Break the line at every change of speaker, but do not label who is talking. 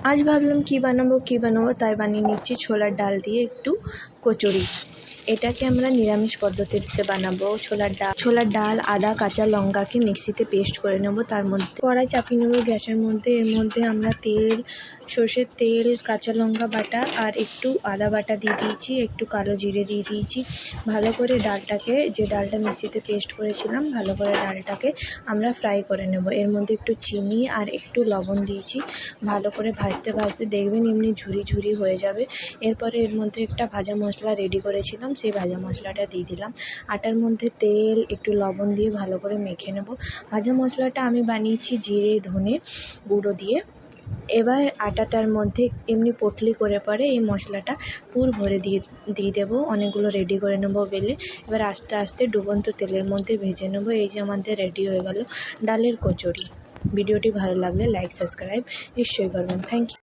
আজ ভাবলাম কি বানাবো তাই বানিয়ে নিচ্ছি ছোলার ডাল দিয়ে একটু কচুরি। এটাকে আমরা নিরামিষ পদ্ধতিতে বানাবো। ছোলার ডাল আদা কাঁচা লঙ্কাকে মিক্সিতে পেস্ট করে নেব। তার মধ্যে কড়াই চাপিয়ে নেব গ্যাসের মধ্যে। এর মধ্যে আমরা সর্ষের তেল কাঁচা লঙ্কা বাটা আর একটু আদা বাটা দিয়ে দিয়েছি, একটু কালো জিরে দিয়ে দিয়েছি। ভালো করে ডালটা মিক্সিতে পেস্ট করেছিলাম, ভালো করে ডালটাকে আমরা ফ্রাই করে নেব। এর মধ্যে একটু চিনি আর একটু লবণ দিয়েছি। ভালো করে ভাজতে ভাজতে দেখবেন এমনি ঝুরি ঝুরি হয়ে যাবে। এরপরে এর মধ্যে একটা ভাজা মশলা রেডি করেছিলাম, সেই ভাজা মশলাটা দিয়ে দিলাম। আটার মধ্যে তেল একটু লবণ দিয়ে ভালো করে মেখে নেব। ভাজা মশলাটা আমি বানিয়েছি জিরে ধনে গুঁড়ো দিয়ে। এবার আটাটার মধ্যে এমনি পটলি করে পরে এই মশলাটা পুর ভরে দিয়ে দেবো। অনেকগুলো রেডি করে নেব বেলে। এবার আস্তে আস্তে ডুবন্ত তেলের মধ্যে ভেজে নেব। এই যে আমাদের রেডি হয়ে গেল ডালের কচুরি। ভিডিওটি ভালো লাগলে লাইক সাবস্ক্রাইব নিশ্চয়ই করবেন। Thank you.